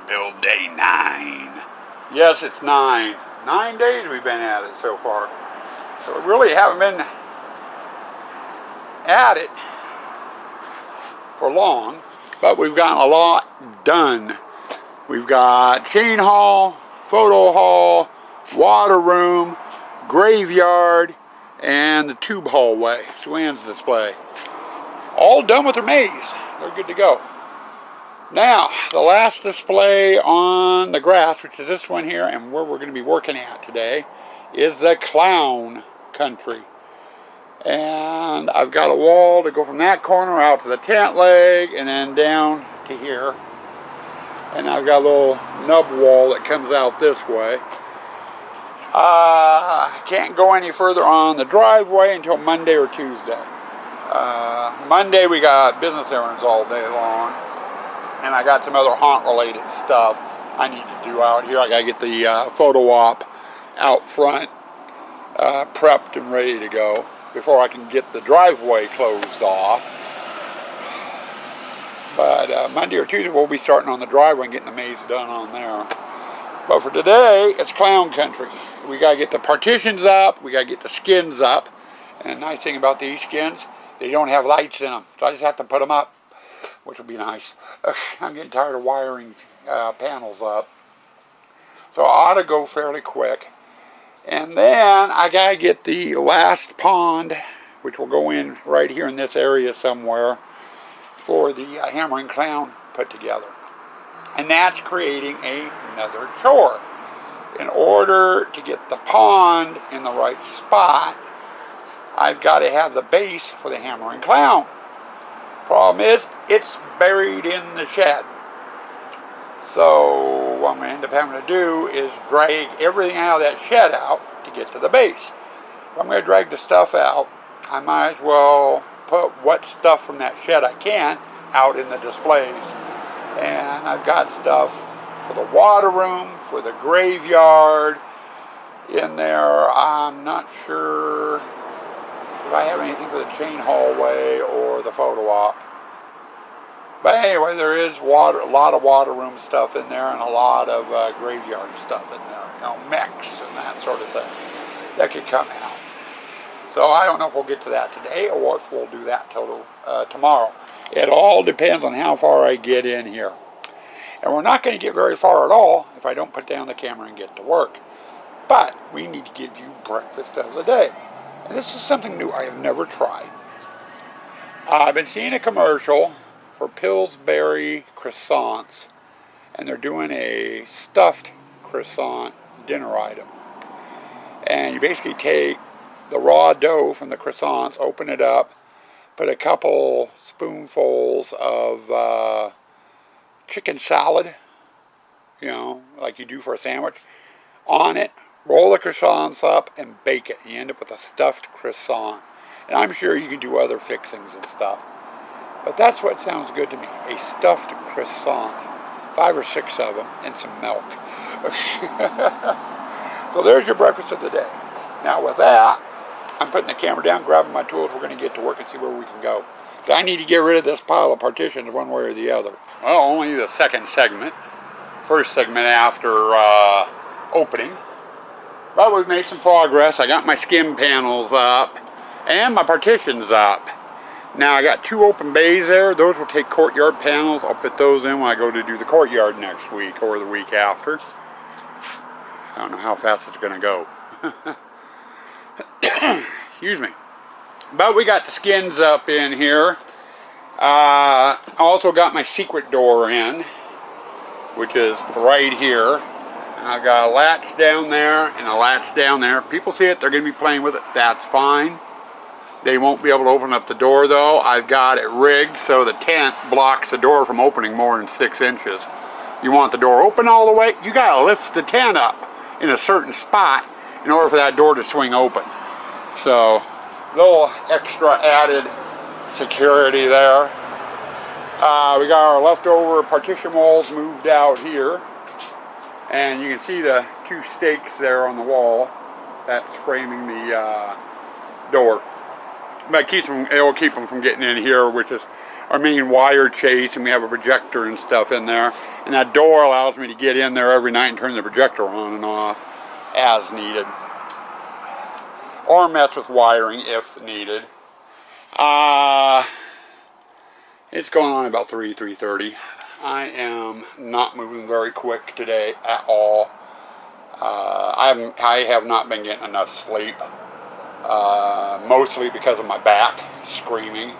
build day 9. Yes, it's 9. 9 days we've been at it so far. So we really haven't been at it for long, but we've gotten a lot done. We've got chain hall, photo hall, water room, graveyard, and the tube hallway, Swan's display. All done with their maze. They're good to go. Now, the last display on the grass, which is this one here, and where we're going to be working at today, is the clown country. And I've got a wall to go from that corner out to the tent leg, and then down to here. And I've got a little nub wall that comes out this way. I can't go any further on the driveway until Monday or Tuesday. Monday we got business errands all day long. And I got some other haunt-related stuff I need to do out here. I got to get the photo op out front prepped and ready to go before I can get the driveway closed off. But Monday or Tuesday we'll be starting on the driveway and getting the maze done on there. But for today, it's clown country. We got to get the partitions up. We got to get the skins up. And the nice thing about these skins, they don't have lights in them. So I just have to put them up, which will be nice. I'm getting tired of wiring panels up. So I ought to go fairly quick. And then I got to get the last pond, which will go in right here in this area somewhere, for the hammering clown put together. And that's creating another chore. In order to get the pond in the right spot, I've got to have the base for the hammering clown. Problem is, it's buried in the shed. So what I'm going to end up having to do is drag everything out of that shed out to get to the base. If I'm going to drag the stuff out, I might as well put what stuff from that shed I can out in the displays. And I've got stuff for the water room, for the graveyard in there. I'm not sure if I have anything for the chain hallway or the photo op. But anyway, there is a lot of water room stuff in there and a lot of graveyard stuff in there. You know, mechs and that sort of thing that could come out. So I don't know if we'll get to that today or if we'll do that till tomorrow. It all depends on how far I get in here. And we're not going to get very far at all if I don't put down the camera and get to work. But we need to give you breakfast of the day. And this is something new I have never tried. I've been seeing a commercial for Pillsbury croissants. And they're doing a stuffed croissant dinner item. And you basically take the raw dough from the croissants, open it up, put a couple spoonfuls of chicken salad, you know, like you do for a sandwich, on it, roll the croissants up, and bake it. You end up with a stuffed croissant. And I'm sure you can do other fixings and stuff. But that's what sounds good to me, a stuffed croissant. 5 or 6 of them, and some milk. So there's your breakfast of the day. Now with that, I'm putting the camera down, grabbing my tools. We're going to get to work and see where we can go. I need to get rid of this pile of partitions one way or the other. Well, only the second segment. First segment after opening. But we've made some progress. I got my skim panels up and my partitions up. Now I got 2 open bays there. Those will take courtyard panels. I'll put those in when I go to do the courtyard next week or the week after. I don't know how fast it's going to go. Excuse me. But we got the skins up in here. I also got my secret door in, which is right here. And I've got a latch down there and a latch down there. People see it, they're going to be playing with it. That's fine. They won't be able to open up the door though. I've got it rigged so the tent blocks the door from opening more than 6 inches. You want the door open all the way, you got to lift the tent up in a certain spot in order for that door to swing open. So, a little extra added security there. We got our leftover partition walls moved out here. And you can see the 2 stakes there on the wall. That's framing the door. But it will keep them from getting in here, which is our main wire chase, and we have a projector and stuff in there. And that door allows me to get in there every night and turn the projector on and off as needed. Or mess with wiring if needed. It's going on about 3:30. I am not moving very quick today at all. I have not been getting enough sleep. Mostly because of my back screaming.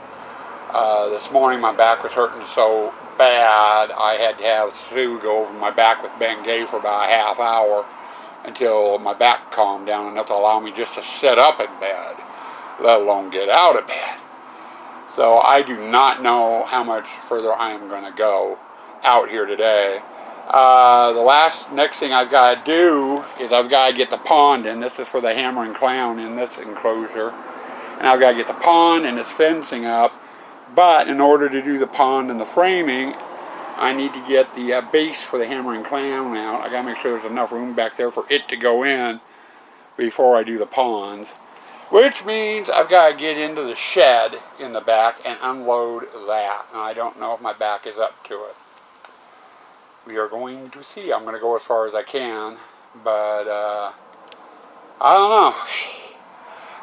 This morning my back was hurting so bad I had to have Sue go over my back with Bengay for about a half hour until my back calmed down enough to allow me just to sit up in bed, let alone get out of bed. So I do not know how much further I am going to go out here today. The next thing I've got to do is I've got to get the pond in. This is for the Hammer and Clown in this enclosure. And I've got to get the pond and its fencing up. But in order to do the pond and the framing, I need to get the base for the Hammer and Clown out. I got to make sure there's enough room back there for it to go in before I do the ponds. Which means I've got to get into the shed in the back and unload that. And I don't know if my back is up to it. We are going to see. I'm going to go as far as I can. But, I don't know.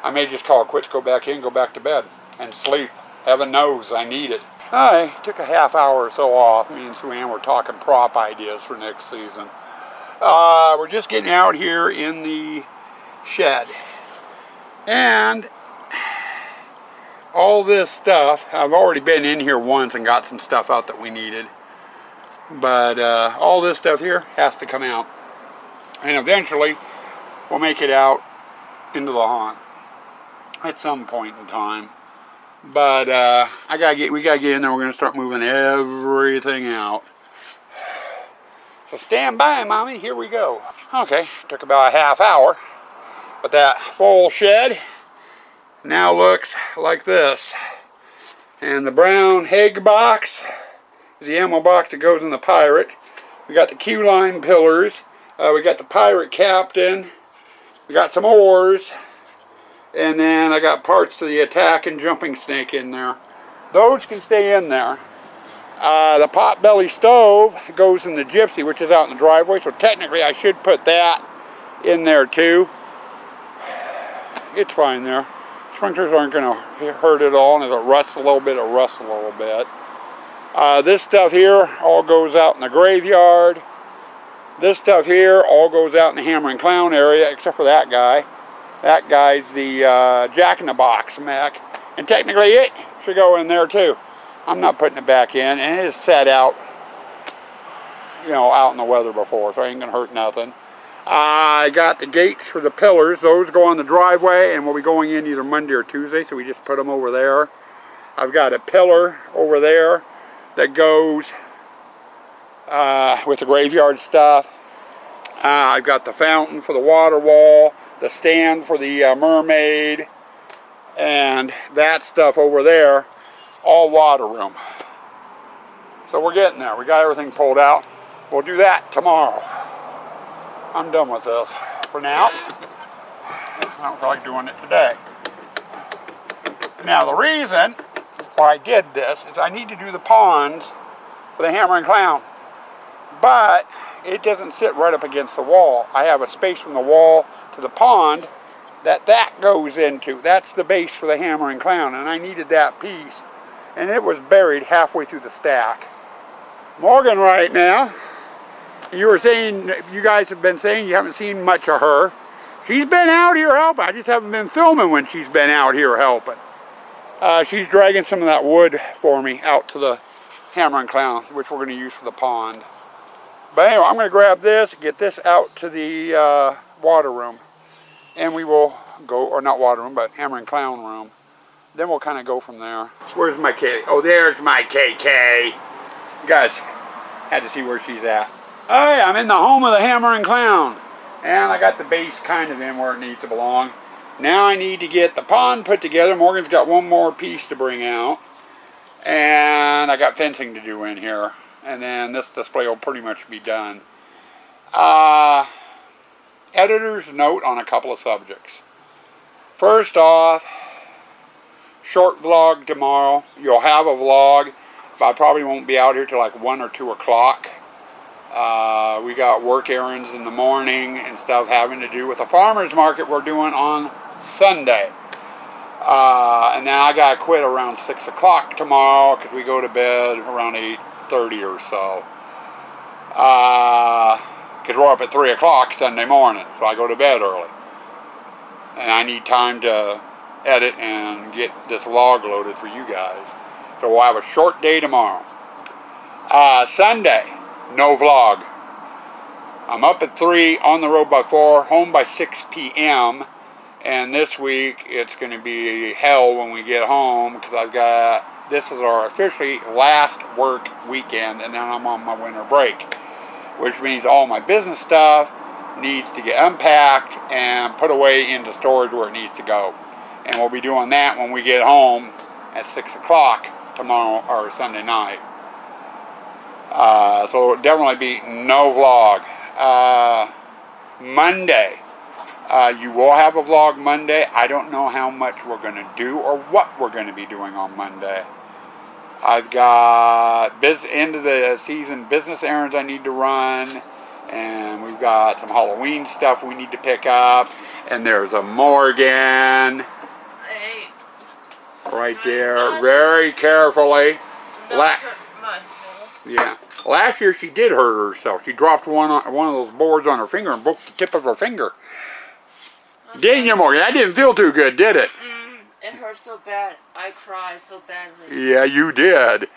I may just call it quits, go back in, go back to bed, and sleep. Heaven knows I need it. I took a half hour or so off. Me and Sue Ann were talking prop ideas for next season. We're just getting out here in the shed. And all this stuff, I've already been in here once and got some stuff out that we needed. But all this stuff here has to come out. And eventually we'll make it out into the haunt at some point in time. But we gotta get in there. We're gonna start moving everything out. So stand by, Mommy. Here we go. Okay, took about a half hour, but that full shed now looks like this. And the brown Hague box is the ammo box that goes in the Pirate. We got the Q-line pillars. We got the Pirate Captain. We got some oars. And then I got parts to the Attack and Jumping Snake in there. Those can stay in there. The potbelly stove goes in the Gypsy, which is out in the driveway. So technically I should put that in there too. It's fine there. Sprinklers aren't going to hurt at all. And if it rusts a little bit, it'll rust a little bit. This stuff here all goes out in the graveyard. This stuff here all goes out in the Hammer and Clown area, except for that guy. That guy's the Jack-in-the-Box mech. And technically it should go in there too. I'm not putting it back in. And it is set out, out in the weather before. So it ain't going to hurt nothing. I got the gates for the pillars. Those go on the driveway and we'll be going in either Monday or Tuesday. So we just put them over there. I've got a pillar over there that goes with the graveyard stuff. I've got the fountain for the water wall. The stand for the mermaid, and that stuff over there, all water room. So we're getting there. We got everything pulled out. We'll do that tomorrow. I'm done with this for now. I don't feel like doing it today. Now the reason why I did this is I need to do the ponds for the Hammer and Clown. But it doesn't sit right up against the wall. I have a space from the wall to the pond that goes into. That's the base for the Hammer and Clown, and I needed that piece. And it was buried halfway through the stack. Morgan right now, you guys have been saying you haven't seen much of her. She's been out here helping. I just haven't been filming when she's been out here helping. She's dragging some of that wood for me out to the Hammer and Clown, which we're going to use for the pond. But anyway, I'm going to grab this, get this out to the water room. And we will go, or not water room, but Hammer and Clown room. Then we'll kind of go from there. Where's my KK? Oh, there's my KK. You guys had to see where she's at. Oh yeah, I'm in the home of the Hammer and Clown. And I got the base kind of in where it needs to belong. Now I need to get the pond put together. Morgan's got one more piece to bring out. And I got fencing to do in here. And then this display will pretty much be done. Editor's note on a couple of subjects. First off, short vlog tomorrow. You'll have a vlog. but I probably won't be out here till like 1 or 2 o'clock. We got work errands in the morning and stuff having to do with the farmers market we're doing on Sunday. And then I got to quit around 6 o'clock tomorrow because we go to bed around 8:30 or so. Because we're up at 3 o'clock Sunday morning, so I go to bed early. And I need time to edit and get this vlog loaded for you guys. So we'll have a short day tomorrow. Sunday, no vlog. I'm up at 3, on the road by 4, home by 6 p.m. And this week, it's going to be hell when we get home because this is our officially last work weekend, and then I'm on my winter break. Which means all my business stuff needs to get unpacked and put away into storage where it needs to go. And we'll be doing that when we get home at 6 o'clock tomorrow or Sunday night. So it'll definitely be no vlog. Monday. You will have a vlog Monday. I don't know how much we're going to do or what we're going to be doing on Monday. I've got end of the season business errands I need to run, and we've got some Halloween stuff we need to pick up, and there's a Morgan right there, very carefully. Yeah, last year she did hurt herself. She dropped one of those boards on her finger and broke the tip of her finger. Didn't you, Morgan? That didn't feel too good, did it? It hurt so bad. I cried so badly. Yeah, you did.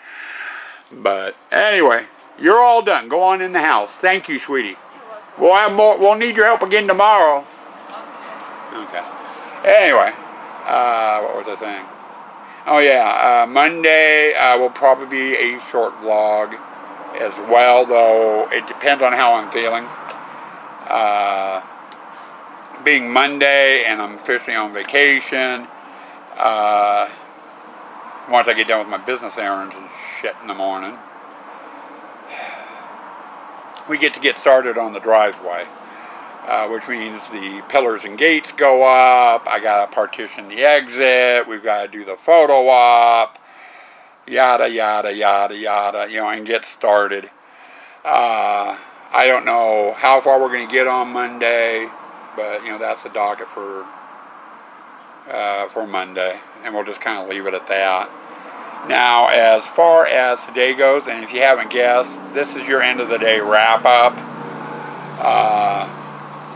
But anyway, you're all done. Go on in the house. Thank you, sweetie. We'll have more. We'll need your help again tomorrow. Okay. Anyway, what was I saying? Oh yeah, Monday will probably be a short vlog as well, though it depends on how I'm feeling. Being Monday and I'm officially on vacation. Once I get done with my business errands and shit in the morning, we get started on the driveway, which means the pillars and gates go up. I gotta partition the exit. We've got to do the photo op, yada yada yada yada, and get started. I don't know how far we're gonna get on Monday, but that's the docket for Monday, and we'll just kind of leave it at that. Now, as far as today goes, and if you haven't guessed, this is your end of the day wrap up.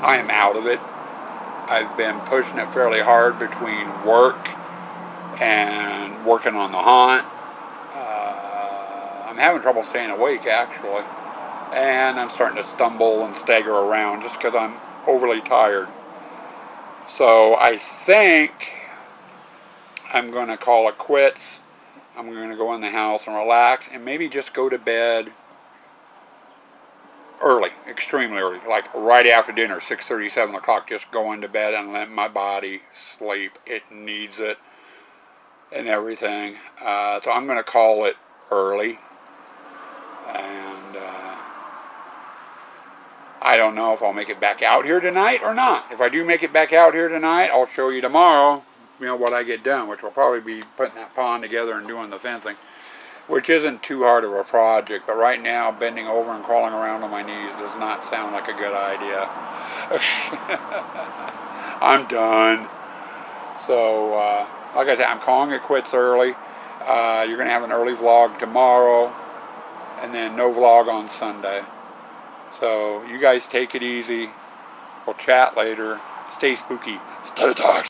I am out of it. I've been pushing it fairly hard between work and working on the haunt. I'm having trouble staying awake, actually, and I'm starting to stumble and stagger around just because I'm overly tired. So I think I'm going to call it quits. I'm going to go in the house and relax and maybe just go to bed early, extremely early, like right after dinner, 6:30, 7 o'clock, just go into bed and let my body sleep. It needs it and everything. So I'm going to call it early. And I don't know if I'll make it back out here tonight or not. If I do make it back out here tonight, I'll show you tomorrow, what I get done, which will probably be putting that pond together and doing the fencing, which isn't too hard of a project. But right now, bending over and crawling around on my knees does not sound like a good idea. I'm done. So, like I said, I'm calling it quits early. You're going to have an early vlog tomorrow, and then no vlog on Sunday. So, you guys take it easy. We'll chat later. Stay spooky. Stay dark.